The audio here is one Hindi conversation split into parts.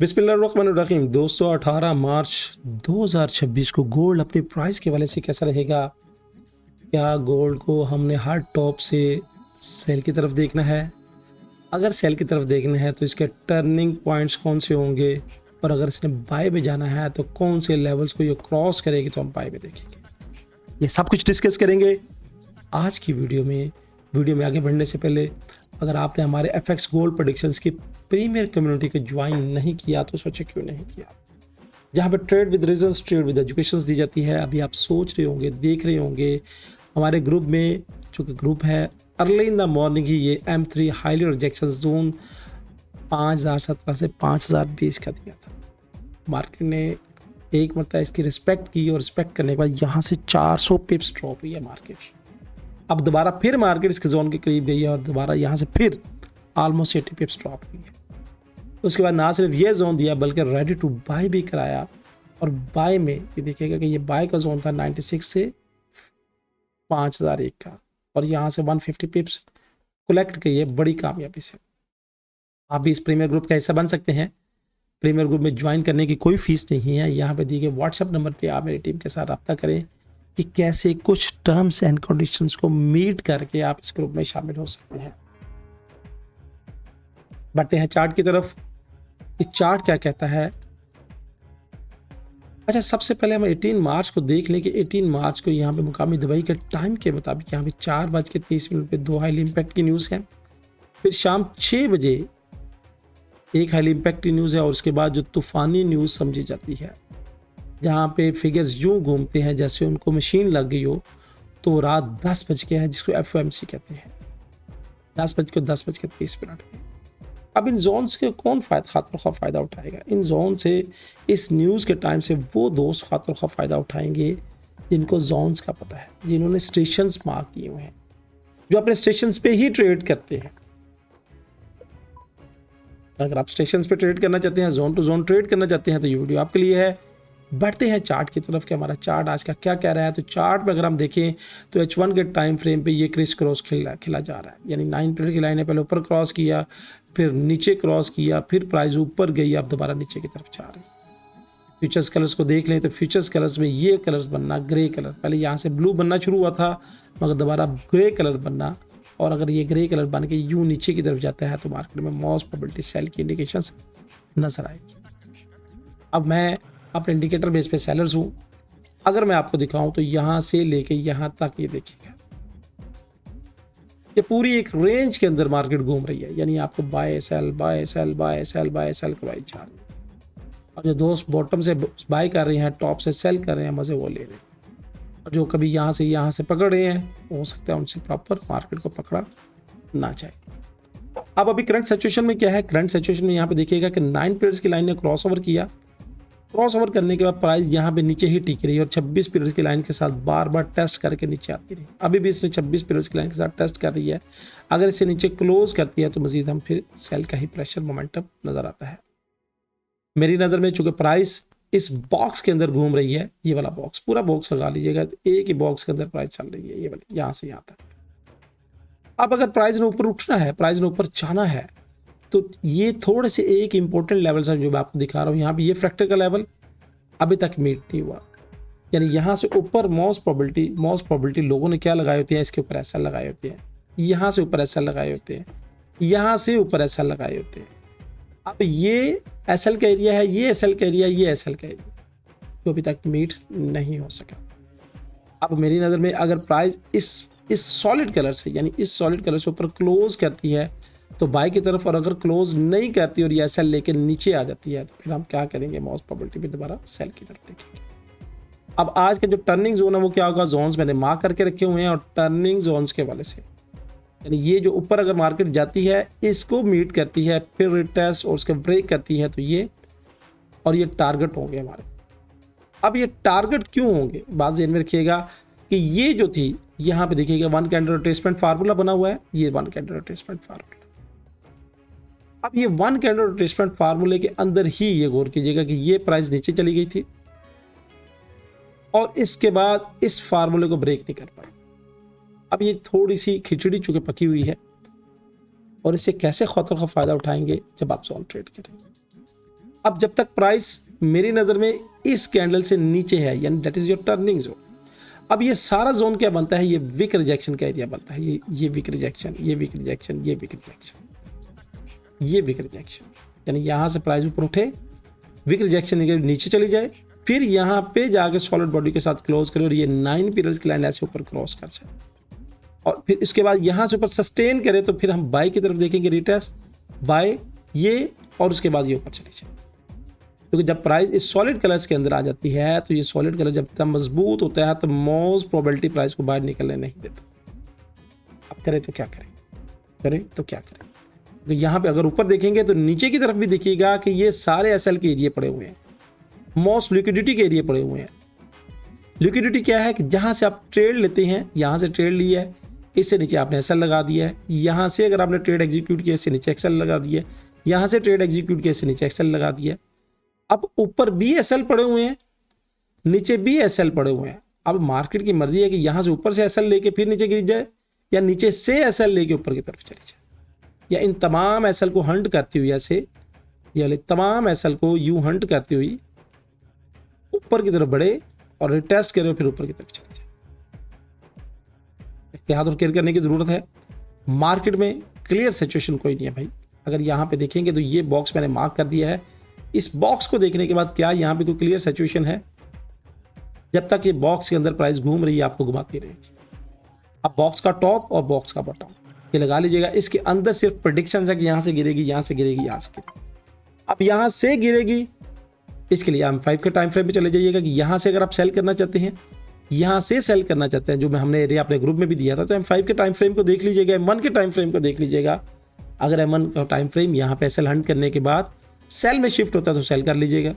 बिस्मिल्लाहिर्रहमानिर्रहीम। दोस्तों 18 मार्च 2026 को गोल्ड अपनी प्राइस के वाले से कैसा रहेगा? क्या गोल्ड को हमने हार्ड टॉप से सेल की तरफ देखना है? अगर सेल की तरफ देखना है तो इसके टर्निंग पॉइंट्स कौन से होंगे, और अगर इसने बाय में जाना है तो कौन से लेवल्स को ये क्रॉस करेगी तो हम बाय में देखेंगे। ये सब कुछ डिस्कस करेंगे आज की वीडियो में। वीडियो में आगे बढ़ने से पहले अगर आपने हमारे एफएक्स गोल्ड प्रेडिक्शंस की प्रीमियर कम्युनिटी को ज्वाइन नहीं किया तो सोचे क्यों नहीं किया, जहाँ पे trade with reasons, trade with education दी जाती है। अभी आप सोच रहे होंगे, देख रहे होंगे हमारे ग्रुप में, जो कि ग्रुप है अर्ली इन द मॉर्निंग ही ये M3 हाईली रिजेक्शन जोन 5017 से 5020 का दिया था। मार्केट ने एक मतलब इसकी रिस्पेक्ट की और रिस्पेक्ट करने के बाद यहाँ से 400 पिप्स ड्रॉप हुई है मार्केट। अब दोबारा फिर मार्केट इसके जोन के करीब गई है और दोबारा यहाँ से फिर ऑलमोस्ट 80 पिप्स ड्रॉप हुई है। उसके बाद ना सिर्फ ये जोन दिया बल्कि रेडी टू बाय भी कराया, और बाय में ये देखिएगा कि ये बाय का जोन था 96 से 5001 का, और यहाँ से 150 पिप्स कलेक्ट की है बड़ी कामयाबी से। आप भी इस प्रीमियर ग्रुप का हिस्सा बन सकते हैं। प्रीमियर ग्रुप में ज्वाइन करने की कोई फीस नहीं है। यहाँ पे दिए गए व्हाट्सएप नंबर पे आप मेरी टीम के साथ रब्ता करें कि कैसे कुछ टर्म्स एंड कंडीशंस को मीट करके आप इस ग्रुप में शामिल हो सकते हैं। बढ़ते हैं चार्ट की तरफ। ये चार्ट क्या कहता है? अच्छा, सबसे पहले हम 18 मार्च को देख लें कि 18 मार्च को यहाँ पे मुकामी दुबई के टाइम के मुताबिक यहाँ पे 4:30 पे 2 हाईली इम्पैक्ट की न्यूज़ है। फिर शाम 6 बजे एक हाईली इम्पैक्ट की न्यूज़ है, और उसके बाद जो तूफ़ानी न्यूज़ समझी जाती है, जहाँ पे फिगर्स यूँ घूमते हैं जैसे उनको मशीन लग गई हो, तो रात 10 बज के है, जिसको FOMC कहते हैं। 10:30 अब इन जोन्स के कौन खातर का फ़ायदा उठाएगा? इन जोन से, इस न्यूज़ के टाइम से वो दोस्त खातर का फ़ायदा उठाएंगे जिनको जोन्स का पता है, जिन्होंने स्टेशंस मार्क किए हुए हैं, जो अपने स्टेशंस पे ही ट्रेड करते हैं। अगर आप स्टेशंस पे ट्रेड करना चाहते हैं, जोन टू जोन ट्रेड करना चाहते हैं, तो ये वीडियो आपके लिए है। बढ़ते हैं चार्ट की तरफ कि हमारा चार्ट आज का क्या कह रहा है। तो चार्ट में अगर हम देखें तो H1 के टाइम फ्रेम पे ये क्रिस क्रॉस खिला जा रहा है, यानी 9 पीरियड की लाइन है। पहले ऊपर क्रॉस किया, फिर नीचे क्रॉस किया, फिर प्राइस ऊपर गई, अब दोबारा नीचे की तरफ जा रही है। फ्यूचर्स कलर्स को देख लें तो फ्यूचर्स कलर्स में ये कलर्स बनना, ग्रे कलर, पहले यहाँ से ब्लू बनना शुरू हुआ था मगर दोबारा ग्रे कलर बनना, और अगर ये ग्रे कलर बन के यूँ नीचे की तरफ जाता है तो मार्केट में मोस्ट प्रोबेबिलिटी सेल की इंडिकेशंस नजर आएगी। अब मैं अपने इंडिकेटर बेस पे सेलर्स हूँ। अगर मैं आपको दिखाऊं तो यहाँ से लेके यहाँ तक ये देखिएगा, ये पूरी एक रेंज के अंदर मार्केट घूम रही है, यानी आपको buy sell buy sell buy sell buy sell करवाई जा रही है। और जो दोस्त बॉटम से बाय कर रहे हैं, टॉप से सेल कर रहे हैं, मज़े वो ले रहे हैं। और जो कभी यहाँ से पकड़ रहे हैं, हो सकता है उनसे प्रॉपर मार्केट को पकड़ा ना जाए। अब अभी करंट सिचुएशन में क्या है? करंट सिचुएशन में यहाँ पे देखिएगा कि 9 पीरियड्स की लाइन ने क्रॉस ओवर किया। क्रॉस ओवर करने के बाद प्राइस यहाँ पे नीचे ही टिक रही है और 26 पीरियड्स की लाइन के साथ बार बार टेस्ट करके नीचे आती रही। अभी भी इसने 26 पीरियड्स की लाइन के साथ टेस्ट कर रही है। अगर इसे नीचे क्लोज करती है तो मजीद हम फिर सेल का ही प्रेशर मोमेंटम नजर आता है। मेरी नज़र में चूंकि प्राइस इस बॉक्स के अंदर घूम रही है, ये वाला बॉक्स, पूरा बॉक्स लगा लीजिएगा तो एक ही बॉक्स के अंदर प्राइस चल रही है, ये वाली यहाँ से यहाँ तक। अब अगर प्राइस ने ऊपर उठना है, प्राइस ने ऊपर जाना है, तो ये थोड़े से एक इंपॉर्टेंट लेवल है जो मैं आपको दिखा रहा हूँ। यहाँ पे ये फ्रैक्टर का लेवल अभी तक मीट नहीं हुआ, यानी यहाँ से ऊपर मोस्ट प्रोबेबिलिटी लोगों ने क्या लगाए होते हैं, इसके ऊपर ऐसा लगाए होते हैं, यहाँ से ऊपर ऐसा लगाए होते हैं, यहाँ से ऊपर ऐसा लगाए होते हैं। अब ये SL का एरिया है, ये SL का एरिया, ये SL का एरिया, जो अभी तक मीट नहीं हो सका। अब मेरी नज़र में अगर प्राइस इस सॉलिड कलर से, यानी इस सॉलिड कलर से ऊपर क्लोज करती है तो बाय की तरफ, और अगर क्लोज नहीं करती और ये SL लेके नीचे आ जाती है तो फिर हम क्या करेंगे, मोस्ट प्रोबेबिलिटी में दोबारा सेल की तरफ देखेंगे। अब आज का जो टर्निंग जोन है वो क्या होगा? जोन्स मैंने मार्क करके रखे हुए हैं, और टर्निंग जोन्स के वाले से, यानी ये जो ऊपर अगर मार्केट जाती है, इसको मीट करती है, फिर रिटेस्ट और उसके ब्रेक करती है, तो ये और ये टारगेट होंगे हमारे। अब ये टारगेट क्यों होंगे, बात ध्यान में रखिएगा कि ये जो थी, यहाँ पे देखिएगा 1 कैंडल रिट्रेसमेंट फार्मूला बना हुआ है, ये 1 कैंडल रिट्रेसमेंट फार्मूला। अब ये 1 कैंडल रिट्रेसमेंट फार्मूले के अंदर ही ये गौर कीजिएगा कि ये प्राइस नीचे चली गई थी और इसके बाद इस फार्मूले को ब्रेक नहीं कर पाई। अब ये थोड़ी सी खिचड़ी चूंकि पकी हुई है, और इससे कैसे खौतर का फायदा उठाएंगे जब आप जोन ट्रेड करेंगे। अब जब तक प्राइस मेरी नज़र में इस कैंडल से नीचे है, यानी that is your turning zone. अब ये सारा जोन क्या बनता है, ये विक रिजेक्शन का एरिया बनता है। ये विक रिजेक्शन, ये विक रिजेक्शन, ये विक रिजेक्शन, ये विक रिजेक्शन, यानी यहाँ से प्राइस ऊपर उठे, विक रिजेक्शन नीचे चली जाए, फिर यहाँ पे जाके सॉलिड बॉडी के साथ क्लोज करे और ये 9 पीरियड्स की लाइन ऐसे ऊपर क्रॉस कर जाए और फिर इसके बाद यहाँ से ऊपर सस्टेन करे, तो फिर हम बाय की तरफ देखेंगे, रिटेस्ट बाय ये, और उसके बाद ये ऊपर चली जाए। क्योंकि जब प्राइस इस सॉलिड कलर्स के अंदर आ जाती है, तो ये सॉलिड कलर जब तक मजबूत होता है तो मोस्ट प्रोबेबिलिटी प्राइस को बाहर निकलने नहीं देता। अब करें तो क्या करें, करें तो क्या करें। तो यहाँ पे अगर ऊपर देखेंगे तो नीचे की तरफ भी देखिएगा कि ये सारे एसएल के एरिया पड़े हुए हैं, मोस्ट लिक्विडिटी के एरिया पड़े हुए हैं। लिक्विडिटी क्या है कि जहाँ से आप ट्रेड लेते हैं, यहाँ से ट्रेड लिया है, इससे नीचे आपने एसएल लगा दिया है, यहाँ से अगर आपने ट्रेड एग्जीक्यूट किया इससे नीचे एक्सएल लगा दिया है, यहाँ से ट्रेड एग्जीक्यूट किया इससे नीचे एक्सएल लगा दिया है। अब ऊपर भी एसएल पड़े हुए हैं, नीचे भी एसएल पड़े हुए हैं। अब मार्केट की मर्जी है कि यहाँ से ऊपर से एसएल लेके फिर नीचे गिर जाए, या नीचे से एसएल लेके ऊपर की तरफ चली जाए, या इन तमाम एसएल को हंट करती हुई ऐसे, ये वाले तमाम एसएल को यूं हंट करती हुई ऊपर की तरफ बढ़े और रिटेस्ट करे फिर ऊपर की तरफ चले जाए। एहतियात और केयर करने की जरूरत है। मार्केट में क्लियर सिचुएशन कोई नहीं है भाई। अगर यहाँ पे देखेंगे तो ये बॉक्स मैंने मार्क कर दिया है, इस बॉक्स को देखने के बाद क्या यहाँ पे कोई क्लियर सिचुएशन है? जब तक ये बॉक्स के अंदर प्राइस घूम रही है आपको घुमाती रहेगी। अब बॉक्स का टॉप और बॉक्स का बॉटम ये लगा लीजिएगा, इसके अंदर सिर्फ प्रेडिक्शन है कि यहाँ से गिरेगी, यहाँ से गिरेगी, यहाँ से गिरेगी। अब यहाँ से गिरेगी, इसके लिए M5 के टाइम फ्रेम पे चले जाइएगा कि यहाँ से अगर आप सेल करना चाहते हैं, यहाँ से सेल करना चाहते हैं, जो हमने एरिया अपने ग्रुप में भी दिया था, तो M5 के टाइम फ्रेम को देख लीजिएगा, M1 के टाइम फ्रेम को देख लीजिएगा। अगर M1 का टाइम फ्रेम यहाँ पे एसएल हंट करने के बाद सेल में शिफ्ट होता है तो सेल कर लीजिएगा।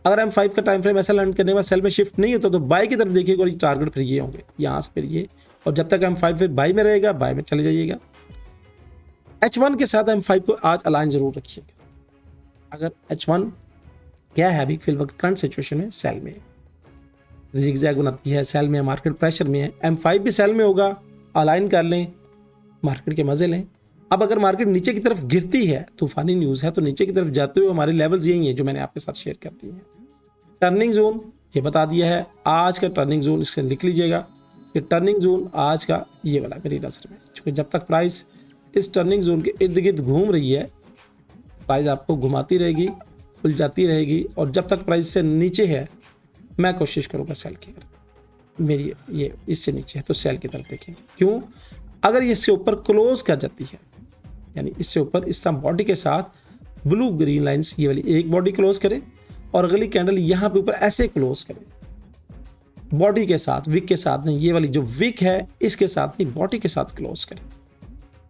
अगर M5 का टाइम फ्रेम एसएल हंट करने के बाद सेल में शिफ्ट नहीं होता तो बाय की तरफ देखिएगा और टारगेट फिर ये होंगे, यहाँ से फिर ये, और जब तक M5 फिर बाय में रहेगा, बाय में चले जाइएगा। H1 के साथ M5 को आज अलाइन जरूर रखिएगा। अगर H1 क्या है अभी फिलहाल करंट सिचुएशन में सेल में जिगजैग बनाती है, सेल में, मार्केट प्रेशर में है, M5 भी सेल में होगा, अलाइन कर लें, मार्केट के मजे लें। अब अगर मार्केट नीचे की तरफ गिरती है, तूफानी न्यूज़ है, तो नीचे की तरफ जाते हुए हमारे लेवल्स यही हैं जो मैंने आपके साथ शेयर कर दिए हैं। टर्निंग जोन ये बता दिया है, आज का टर्निंग जोन इसके लिख लीजिएगा। ये टर्निंग जोन आज का ये वाला मेरी नजर में, क्योंकि जब तक प्राइस इस टर्निंग जोन के इर्द गिर्द घूम रही है, प्राइस आपको घुमाती रहेगी, उलझाती रहेगी, और जब तक प्राइस से नीचे है मैं कोशिश करूँगा सेल की। मेरी ये इससे नीचे है तो सेल की तरफ देखेंगे। क्यों? अगर ये इसके ऊपर क्लोज कर जाती है, यानी इससे ऊपर इस तरह बॉडी के साथ ब्लू ग्रीन लाइंस, ये वाली एक बॉडी क्लोज करे और अगली कैंडल यहाँ पे ऊपर ऐसे क्लोज करे, बॉडी के साथ, विक के साथ नहीं, ये वाली जो विक है इसके साथ नहीं, बॉडी के साथ क्लोज करे,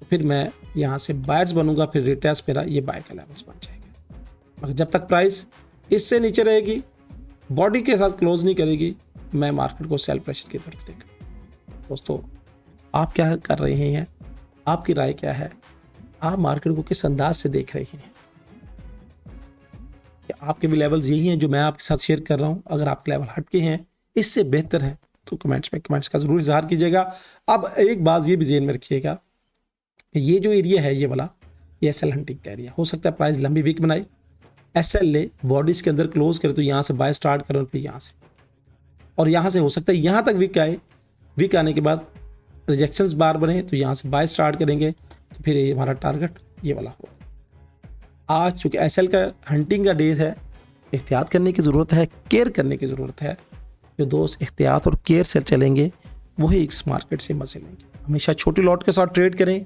फिर मैं यहाँ से बायर्स बनूंगा, फिर रिटेस्ट मेरा ये बाय का लेवल्स बन जाएगा। मगर जब तक प्राइस इससे नीचे रहेगी, बॉडी के साथ क्लोज नहीं करेगी, मैं मार्केट को सेल प्रेशर की तरफ देखूँ। दोस्तों आप क्या कर रहे हैं, आपकी राय क्या है? आप मार्केट को किस अंदाज से देख रहे हैं? क्या आपके भी लेवल्स यही हैं जो मैं आपके साथ शेयर कर रहा हूँ? अगर आपके लेवल हटके हैं, इससे बेहतर है, तो कमेंट्स का जरूर इजहार कीजिएगा। अब एक बात ये भी ज़हन में रखिएगा, ये जो एरिया है ये वाला, ये एसएल हंटिंग का एरिया, हो सकता है प्राइस लंबी वीक बनाए, एसएल ले, बॉडीज के अंदर क्लोज करे तो यहाँ से बाय स्टार्ट करो, फिर यहाँ से, और यहाँ से हो सकता है यहाँ तक वीक आए, वीक आने के बाद रिजेक्शंस बार बने तो यहाँ से बाय स्टार्ट करेंगे, तो फिर ये हमारा टारगेट ये वाला होगा। आज चूँकि एसएल का हंटिंग का डे है, एहतियात करने की ज़रूरत है, केयर करने की ज़रूरत है। जो दोस्त एहतियात और केयर से चलेंगे वही इस मार्केट से मजे लेंगे। हमेशा छोटी लॉट के साथ ट्रेड करें,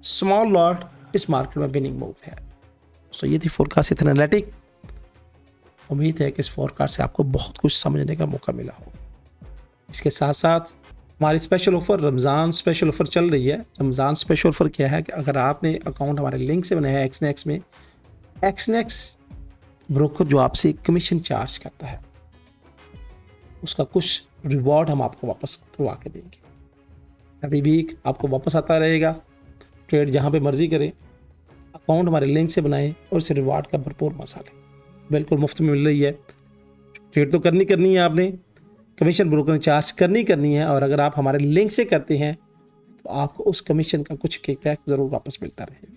स्मॉल लॉट इस मार्केट में विनिंग मूव है। तो ये थी फोरकास्ट विद एनालिटिक। उम्मीद है कि इस फोरकास्ट से आपको बहुत कुछ समझने का मौका मिला हो। इसके साथ साथ हमारी special offer, Ramzan special offer चल रही है। रमज़ान स्पेशल ऑफर क्या है कि अगर आपने अकाउंट हमारे लिंक से बनाया है एक्सनेक्स में, एक्सनेक्स ब्रोकर जो आपसे कमीशन चार्ज करता है, उसका कुछ रिवॉर्ड हम आपको वापस करवा के देंगे। एवरी वीक आपको वापस आता रहेगा। ट्रेड जहाँ पे मर्जी करें, अकाउंट हमारे लिंक से बनाएं और इसे रिवार्ड का भरपूर मजा लें। बिल्कुल मुफ्त में मिल रही है। ट्रेड तो करनी है आपने, कमीशन ब्रोकर चार्ज करनी है, और अगर आप हमारे लिंक से करते हैं तो आपको उस कमीशन का कुछ किकबैक ज़रूर वापस मिलता रहेगा।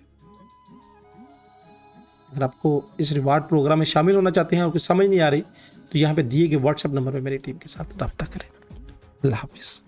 अगर आपको इस रिवार्ड प्रोग्राम में शामिल होना चाहते हैं और कुछ समझ नहीं आ रही तो यहाँ पे दिए गए व्हाट्सएप नंबर पर मेरी टीम के साथ रब्ता करें। अल्लाह हाफिज़।